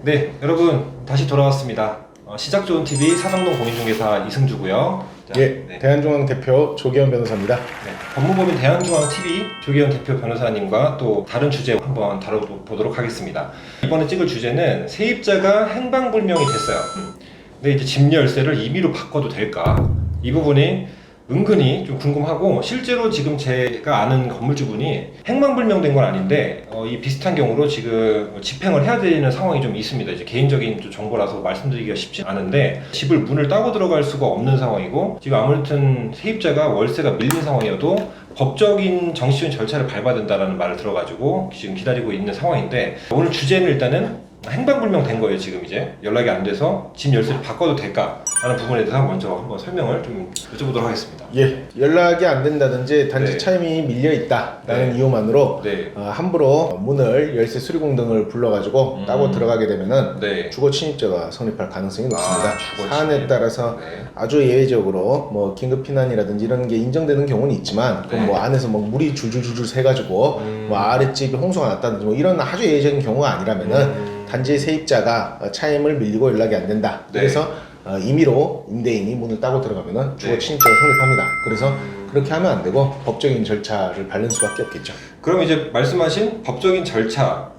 네, 여러분 다시 돌아왔습니다. 시작 좋은 TV 사성동 공인중개사 이승주고요. 자, 예, 네. 대한중앙 대표 조기현 변호사입니다. 네, 법무법인 대한중앙TV 조기현 대표 변호사님과 또 다른 주제 한번 다뤄보도록 하겠습니다. 이번에 찍을 주제는 세입자가 행방불명이 됐어요. 근데 이제 집 열쇠를 임의로 바꿔도 될까? 이 부분이 은근히 좀 궁금하고, 실제로 지금 제가 아는 건물주분이 행방불명된 건 아닌데 이 비슷한 경우로 지금 집행을 해야 되는 상황이 좀 있습니다. 이제 개인적인 좀 정보라서 말씀드리기가 쉽지 않은데, 집을 문을 따고 들어갈 수가 없는 상황이고, 지금 아무튼 세입자가 월세가 밀린 상황이어도 법적인 정치적인 절차를 밟아야 된다는 말을 들어가지고 지금 기다리고 있는 상황인데, 오늘 주제는 일단은 행방불명 된 거예요. 지금 이제 연락이 안 돼서 집 열쇠를 바꿔도 될까 라는 부분에 대해서 먼저 한번 설명을 좀 여쭤보도록 하겠습니다. 예, 연락이 안 된다든지 단지 네. 차임이 밀려 있다라는 네. 이유만으로 네. 함부로 문을 열쇠 수리공 등을 불러가지고 따고 들어가게 되면은 네. 주거 침입죄가 성립할 가능성이 높습니다. 주거 사안에 침입. 따라서 네. 아주 예외적으로 뭐 긴급 피난이라든지 이런 게 인정되는 경우는 있지만, 그럼 네. 뭐 안에서 뭐 물이 줄줄줄줄 새가지고 뭐 아랫집이 홍수가 났다든지 뭐 이런 아주 예외적인 경우가 아니라면은 단지 세입자가 차임을 밀리고 연락이 안 된다. 네. 그래서 임의로 임대인이 문을 따고 들어가면은 주거 네. 침입죄가 성립합니다. 그래서 그렇게 하면 안 되고 법적인 절차를 밟는 수밖에 없겠죠. 그럼 이제 말씀하신 법적인 절차가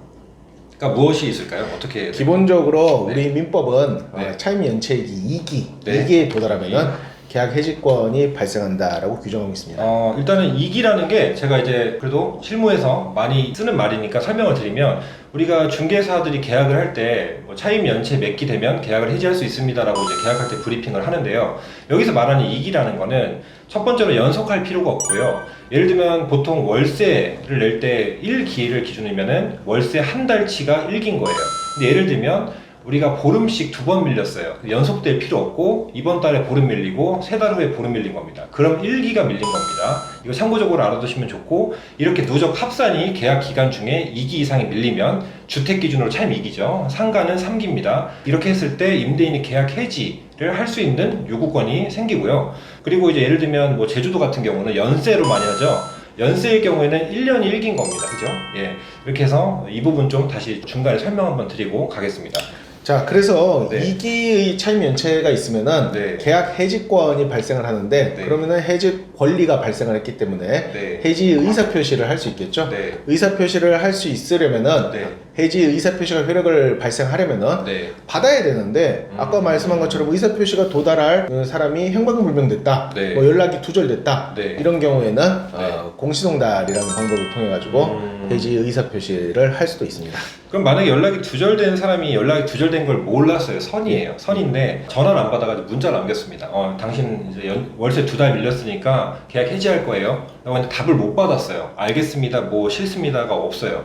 무엇이 있을까요? 어떻게 해야 돼요? 기본적으로 네. 우리 민법은 네. 차임 연체액이 2기, 네. 2기에 도달하면은 계약 해지권이 발생한다라고 규정하고 있습니다. 일단은 이기라는 게 제가 이제 그래도 실무에서 많이 쓰는 말이니까 설명을 드리면, 우리가 중개사들이 계약을 할 때 뭐 차임 연체 몇 기 되면 계약을 해지할 수 있습니다라고 이제 계약할 때 브리핑을 하는데요. 여기서 말하는 이기라는 거는 첫 번째로 연속할 필요가 없고요. 예를 들면 보통 월세를 낼 때 1기를 기준이면은 월세 한 달치가 1기인 거예요. 근데 예를 들면 우리가 보름씩 2번 밀렸어요. 연속될 필요 없고 이번 달에 보름 밀리고 3달 후에 보름 밀린 겁니다. 그럼 1기가 밀린 겁니다. 이거 참고적으로 알아두시면 좋고, 이렇게 누적 합산이 계약 기간 중에 2기 이상이 밀리면 주택 기준으로 차임 2기죠. 상가는 3기입니다. 이렇게 했을 때 임대인이 계약 해지를 할 수 있는 요구권이 생기고요. 그리고 이제 예를 들면 뭐 제주도 같은 경우는 연세로 많이 하죠. 연세의 경우에는 1년이 1기인 겁니다. 그죠? 예. 이렇게 해서 이 부분 좀 다시 중간에 설명 한번 드리고 가겠습니다. 자, 그래서 네. 2기의 차임 연체가 있으면은 네. 계약 해지권이 발생을 하는데, 네. 그러면은 해지 권리가 발생을 했기 때문에 네. 해지 의사 표시를 할 수 있겠죠. 네. 의사 표시를 할 수 있으려면은 네. 해지 의사 표시가 효력을 발생하려면은 네. 받아야 되는데, 아까 말씀한 것처럼 의사 표시가 도달할 그 사람이 행방불명됐다, 네. 뭐 연락이 두절됐다, 네. 이런 경우에는 네. 공시송달이라는 방법을 통해 가지고 해지 의사 표시를 할 수도 있습니다. 그럼 만약에 연락이 두절된 사람이 연락이 두절된 걸 몰랐어요. 선이에요. 선인데 전화를 안 받아가지고 문자를 남겼습니다. 당신 이제 월세 2달 밀렸으니까 계약 해지할 거예요. 라고 했는데 답을 못 받았어요. 알겠습니다. 뭐 싫습니다가 없어요.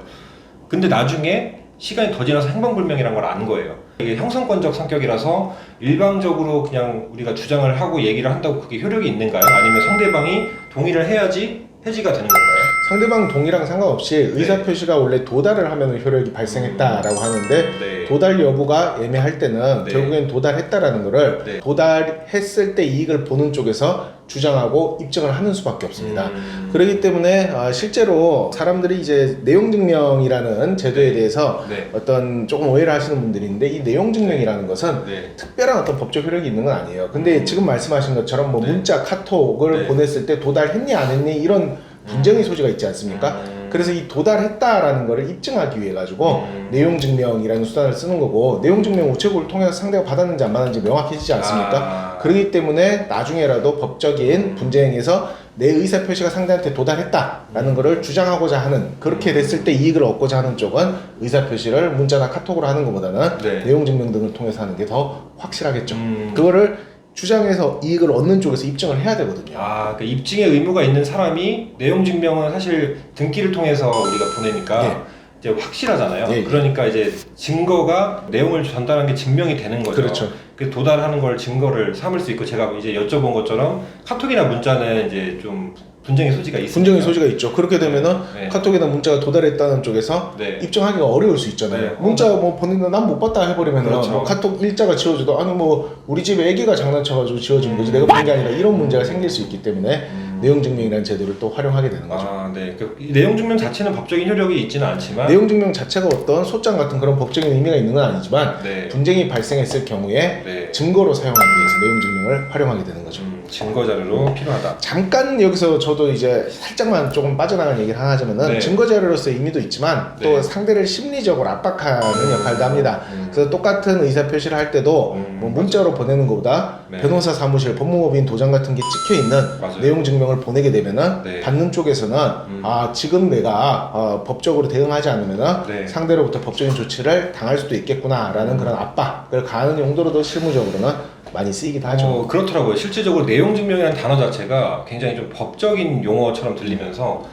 근데 나중에 시간이 더 지나서 행방불명이라는 걸 안 거예요. 이게 형성권적 성격이라서 일방적으로 그냥 우리가 주장을 하고 얘기를 한다고 그게 효력이 있는가요? 아니면 상대방이 동의를 해야지 해지가 되는 건가요? 상대방 동의랑 상관없이 의사 표시가 원래 도달을 하면 효력이 발생했다라고 하는데, 네. 도달 여부가 애매할 때는 네. 결국엔 도달했다라는 거를 네. 도달했을 때 이익을 보는 쪽에서 주장하고 입증을 하는 수밖에 없습니다. 그렇기 때문에 실제로 사람들이 이제 내용증명이라는 제도에 대해서 네. 어떤 조금 오해를 하시는 분들이 있는데, 이 내용증명이라는 것은 네. 특별한 어떤 법적 효력이 있는 건 아니에요. 근데 지금 말씀하신 것처럼 뭐 네. 문자, 카톡을 네. 보냈을 때 도달했니 안 했니 이런 분쟁의 소지가 있지 않습니까? 그래서 이 도달했다라는 거를 입증하기 위해 가지고 내용증명이라는 수단을 쓰는 거고, 내용증명 우체국을 통해서 상대가 받았는지 안 받았는지 명확해지지 않습니까? 그렇기 때문에 나중에라도 법적인 분쟁에서 내 의사 표시가 상대한테 도달했다라는 거를 주장하고자 하는, 그렇게 됐을 때 이익을 얻고자 하는 쪽은 의사 표시를 문자나 카톡으로 하는 것보다는 네. 내용증명 등을 통해서 하는 게 더 확실하겠죠. 그거를 주장해서 이익을 얻는 쪽에서 입증을 해야 되거든요. 그 입증의 의무가 있는 사람이 내용 증명은 사실 등기를 통해서 우리가 보내니까 예. 이제 확실하잖아요. 예, 예. 그러니까 이제 증거가 내용을 전달한 게 증명이 되는 거죠. 그렇죠. 그 도달하는 걸 증거를 삼을 수 있고, 제가 이제 여쭤본 것처럼 카톡이나 문자는 이제 좀 분쟁의 소지가 있습니다. 분쟁의 소지가 있죠. 그렇게 되면은 네. 카톡이나 문자가 도달했다는 쪽에서 네. 입증하기가 어려울 수 있잖아요. 네. 문자 뭐 보냈는데 난 못 봤다 해버리면 그렇죠. 뭐 카톡 일자가 지워져도, 아니 뭐 우리 집에 애기가 장난쳐가지고 지워진 거지 내가 본 게 아니라, 이런 문제가 생길 수 있기 때문에 내용증명이라는 제도를 또 활용하게 되는 거죠. 아, 네. 이 내용증명 자체는 법적인 효력이 있지는 않지만 내용증명 자체가 어떤 소장 같은 그런 법적인 의미가 있는 건 아니지만 네. 분쟁이 발생했을 경우에 네. 증거로 사용하기 위해서 내용증명을 활용하게 되는 거죠. 증거 자료로 필요하다. 잠깐 여기서 저도 이제 살짝만 조금 빠져나간 얘기를 하나 하자면은 네. 증거 자료로서의 의미도 있지만 또 네. 상대를 심리적으로 압박하는 역할도 합니다. 그래서 똑같은 의사 표시를 할 때도 뭐 문자로 보내는 것보다 네. 변호사 사무실, 법무법인 도장 같은 게 찍혀 있는 맞아요. 내용 증명을 보내게 되면은 네. 받는 쪽에서는 아 지금 내가 법적으로 대응하지 않으면은 네. 상대로부터 법적인 조치를 당할 수도 있겠구나라는 그런 압박을 가하는 용도로도 실무적으로는 많이 쓰이기도 하죠. 그렇더라고요. 실질적으로 내용증명이라는 단어 자체가 굉장히 좀 법적인 용어처럼 들리면서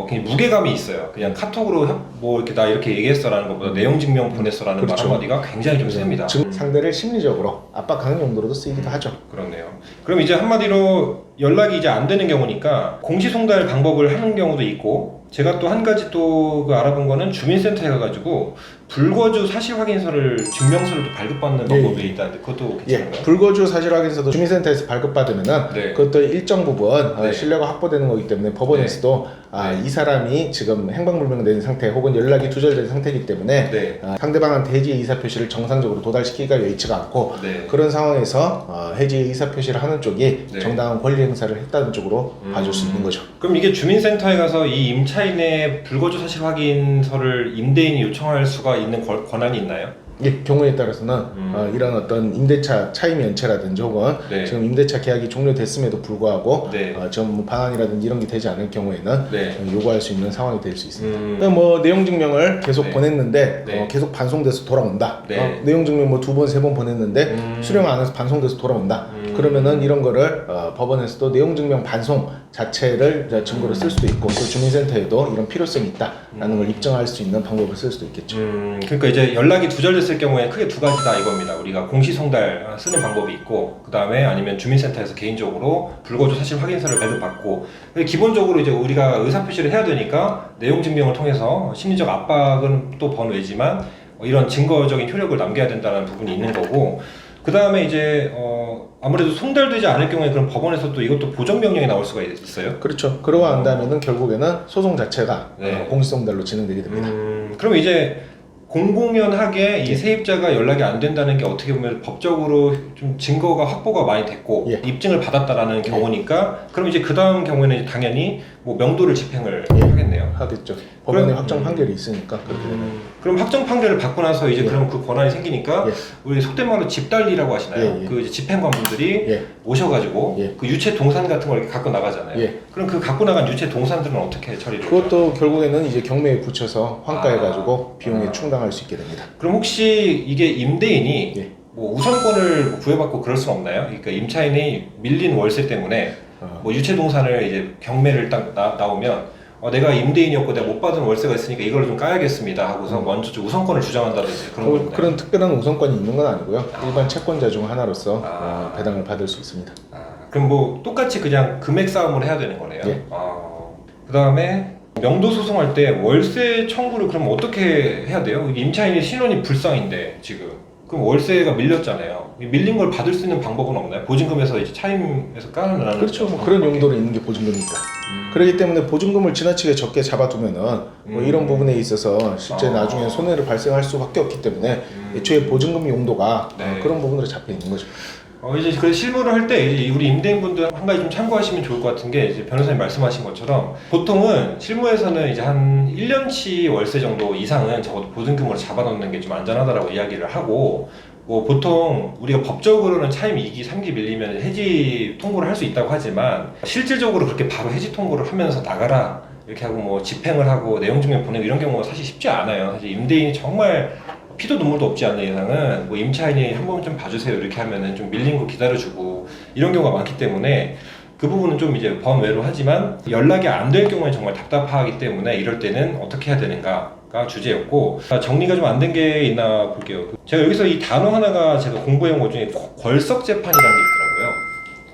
굉장히 무게감이 있어요. 그냥 카톡으로 뭐 이렇게 나 이렇게 얘기했어라는 것보다 내용증명 보냈어라는 그렇죠. 말 한마디가 굉장히 좀 셉니다. 상대를 심리적으로 압박하는 용도로도 쓰이기도 하죠. 그렇네요. 그럼 이제 한마디로 연락이 이제 안 되는 경우니까 공시송달 방법을 하는 경우도 있고, 제가 또 한 가지 또 그 알아본 거는 주민센터에 가가지고 불거주 사실 확인서를 증명서를 또 발급받는 방법이 있다는데 그것도 괜찮은가요? 불거주 사실 확인서도 주민센터에서 발급받으면은 네. 그것도 일정 부분 네. 신뢰가 확보되는 거기 때문에 법원에서도 이 사람이 지금 행방불명된 상태 혹은 연락이 두절된 상태이기 때문에 네. 상대방한테 해지의 의사표시를 정상적으로 도달시키기가 여의치가 않고 네. 그런 상황에서 해지의 의사표시를 하는 쪽이 네. 정당한 권리 행사를 했다는 쪽으로 봐줄 수 있는 거죠. 그럼 이게 주민센터에 가서 이 임차인의 불거주 사실 확인서를 임대인이 요청할 수가 있는 권한이 있나요? 예, 경우에 따라서는 이런 어떤 임대차 차임 연체라든지 혹은 네. 지금 임대차 계약이 종료됐음에도 불구하고 네. 지금 뭐 반환이라든지 이런 게 되지 않을 경우에는 네. 요구할 수 있는 상황이 될 수 있습니다. 그러니까 뭐 내용 증명을 계속 네. 보냈는데 네. 계속 반송돼서 돌아온다. 네. 내용 증명 뭐 2번, 3번 보냈는데 수령 안 해서 반송돼서 돌아온다. 그러면은 이런 거를 법원에서도 내용 증명 반송 자체를 증거로 쓸 수도 있고 또 주민센터에도 이런 필요성이 있다라는 걸 입증할 수 있는 방법을 쓸 수도 있겠죠. 그러니까 이제 연락이 두절됐을 경우에 크게 두 가지다 이겁니다. 우리가 공시송달 쓰는 방법이 있고, 그 다음에 아니면 주민센터에서 개인적으로 불거주 사실 확인서를 발급받고, 기본적으로 이제 우리가 의사표시를 해야 되니까 내용 증명을 통해서 심리적 압박은 또 번외지만 이런 증거적인 효력을 남겨야 된다는 부분이 있는 거고, 그 다음에 이제 아무래도 송달되지 않을 경우에 그럼 법원에서 또 이것도 보정명령이 나올 수가 있어요? 그렇죠. 그러고 한다면은 결국에는 소송 자체가 네. 공시송달로 진행되게 됩니다. 그럼 이제 공공연하게 이 세입자가 연락이 안 된다는 게 어떻게 보면 법적으로 좀 증거가 확보가 많이 됐고 입증을 받았다라는 경우니까, 그럼 이제 그 다음 경우에는 당연히 뭐 명도를 집행을 하겠네요. 하겠죠. 법원의 확정 판결이 있으니까 그렇게 되면. 그럼 확정 판결을 받고 나서 이제 그럼 그 권한이 생기니까 우리 속된 말로 집달리라고 하시나요? 그 이제 집행관분들이 오셔가지고 그 유체 동산 같은 걸 이렇게 갖고 나가잖아요. 그럼 그 갖고 나간 유체 동산들은 어떻게 처리를? 그것도 결국에는 이제 경매에 붙여서 환가해가지고 비용에 충당할 수 있게 됩니다. 그럼 혹시 이게 임대인이 뭐 우선권을 구해받고 그럴 수는 없나요? 그러니까 임차인이 밀린 월세 때문에 뭐 유체 동산을 이제 경매를 딱 나오면 내가 임대인이었고 내가 못 받은 월세가 있으니까 이걸 좀 까야겠습니다 하고서 먼저 좀 우선권을 주장한다든지 그런 거 있나요? 그런 특별한 우선권이 있는 건 아니고요. 일반 채권자 중 하나로서 배당을 받을 수 있습니다. 그럼 뭐 똑같이 그냥 금액 싸움을 해야 되는 거네요. 그 다음에 명도 소송할 때 월세 청구를 그럼 어떻게 해야 돼요? 임차인이 신원이 불상인데 지금 그럼 월세가 밀렸잖아요. 밀린 걸 받을 수 있는 방법은 없나요? 보증금에서 이제 차임에서 까는 그렇죠. 뭐 그런 용도로 있는 게 보증금이니까. 그렇기 때문에 보증금을 지나치게 적게 잡아두면은 뭐 이런 부분에 있어서 실제 나중에 손해를 발생할 수밖에 없기 때문에 애초에 보증금 용도가 그런 부분으로 잡혀 있는 거죠. 이제 그 실무를 할 때 우리 임대인분들 한 가지 좀 참고하시면 좋을 것 같은 게, 이제 변호사님 말씀하신 것처럼 보통은 실무에서는 이제 한 1년치 월세 정도 이상은 적어도 보증금으로 잡아놓는 게 좀 안전하다라고 이야기를 하고, 뭐 보통 우리가 법적으로는 차임 2기, 3기 밀리면 해지 통보를 할 수 있다고 하지만 실질적으로 그렇게 바로 해지 통보를 하면서 나가라 이렇게 하고 뭐 집행을 하고 내용 증명 보내고 이런 경우가 사실 쉽지 않아요. 사실 임대인이 정말 피도 눈물도 없지 않는 이상은 뭐 임차인이 한 번 좀 봐주세요 이렇게 하면은 좀 밀린 거 기다려주고 이런 경우가 많기 때문에 그 부분은 좀 이제 번외로 하지만, 연락이 안 될 경우에 정말 답답하기 때문에 이럴 때는 어떻게 해야 되는가가 주제였고, 정리가 좀 안 된 게 있나 볼게요. 제가 여기서 이 단어 하나가 제가 공부해온 것 중에 궐석 재판이라는 게 있더라고요.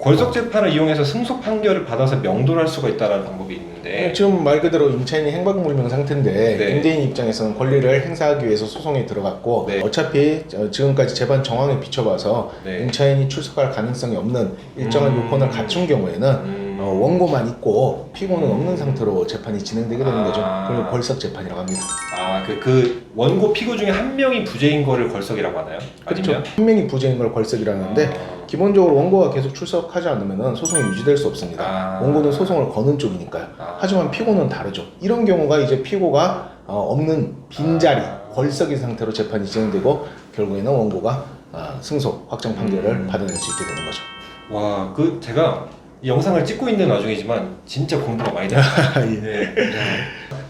궐석 재판을 이용해서 승소 판결을 받아서 명도를 할 수가 있다는 방법이 있는데, 지금 말 그대로 임차인이 행방불명 상태인데 임대인 입장에서는 권리를 행사하기 위해서 소송에 들어갔고 어차피 지금까지 재반 정황에 비춰봐서 임차인이 출석할 가능성이 없는 일정한 요건을 갖춘 경우에는 원고만 있고 피고는 없는 상태로 재판이 진행되게 되는 거죠. 아. 그걸 걸석 재판이라고 합니다. 아, 그 원고 피고 중에 한 명이 부재인 거를 걸석이라고 하나요? 그렇죠. 아니면? 한 명이 부재인 걸 걸석이라고 하는데 기본적으로 원고가 계속 출석하지 않으면 소송이 유지될 수 없습니다. 아. 원고는 소송을 거는 쪽이니까요. 아. 하지만 피고는 다르죠. 이런 경우가 이제 피고가 없는 빈자리, 아. 걸석인 상태로 재판이 진행되고 결국에는 원고가 승소, 확정 판결을 받아낼 수 있게 되는 거죠. 와, 그 제가 이 영상을 찍고 있는 와중이지만 진짜 공부가 많이 됐어요. 예. 네.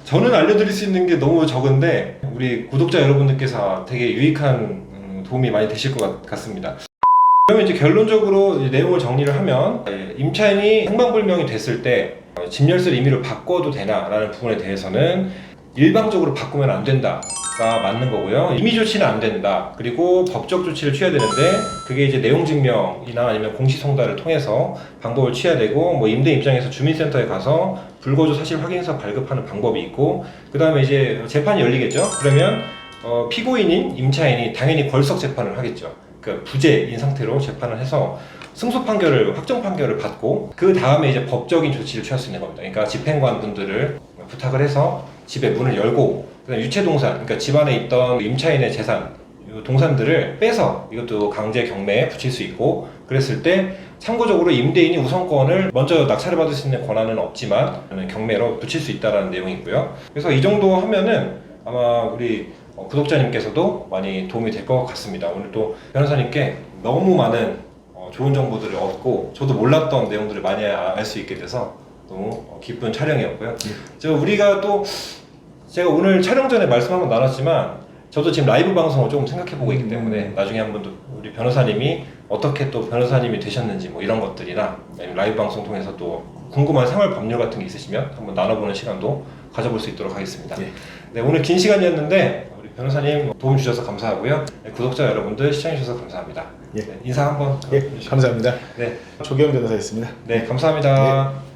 저는 알려드릴 수 있는 게 너무 적은데 우리 구독자 여러분들께서 되게 유익한 도움이 많이 되실 것 같습니다. 그러면 이제 결론적으로 이제 내용을 정리를 하면 임차인이 행방불명이 됐을 때 집열쇠를 임의로 바꿔도 되나라는 부분에 대해서는 일방적으로 바꾸면 안 된다가 맞는 거고요. 임의 조치는 안 된다. 그리고 법적 조치를 취해야 되는데 그게 이제 내용 증명이나 아니면 공시송달을 통해서 방법을 취해야 되고 뭐 임대 입장에서 주민센터에 가서 불거주 사실 확인서 발급하는 방법이 있고 그 다음에 이제 재판이 열리겠죠. 그러면 피고인인 임차인이 당연히 걸석 재판을 하겠죠. 그 부재인 상태로 재판을 해서 승소 판결을 확정 판결을 받고 그 다음에 이제 법적인 조치를 취할 수 있는 겁니다. 그러니까 집행관 분들을 부탁을 해서 집의 문을 열고 그다음 유체 동산, 그러니까 집안에 있던 임차인의 재산, 동산들을 빼서 이것도 강제 경매에 붙일 수 있고 그랬을 때 참고적으로 임대인이 우선권을 먼저 낙찰을 받을 수 있는 권한은 없지만 경매로 붙일 수 있다는 내용이고요. 그래서 이 정도 하면은 아마 우리 구독자님께서도 많이 도움이 될 것 같습니다. 오늘 또 변호사님께 너무 많은 좋은 정보들을 얻고 저도 몰랐던 내용들을 많이 알 수 있게 돼서 너무 기쁜 촬영이었고요. 우리가 또 제가 오늘 촬영 전에 말씀 한번 나눴지만 저도 지금 라이브 방송을 조금 생각해보고 있기 때문에 나중에 한번 또 우리 변호사님이 어떻게 또 변호사님이 되셨는지 뭐 이런 것들이나 아니면 라이브 방송 통해서 또 궁금한 생활 법률 같은 게 있으시면 한번 나눠보는 시간도 가져볼 수 있도록 하겠습니다. 네, 오늘 긴 시간이었는데 우리 변호사님 도움 주셔서 감사하고요. 네, 구독자 여러분들 시청해주셔서 감사합니다. 네, 인사 한번 감사합니다. 네, 조기현 변호사였습니다. 네, 감사합니다.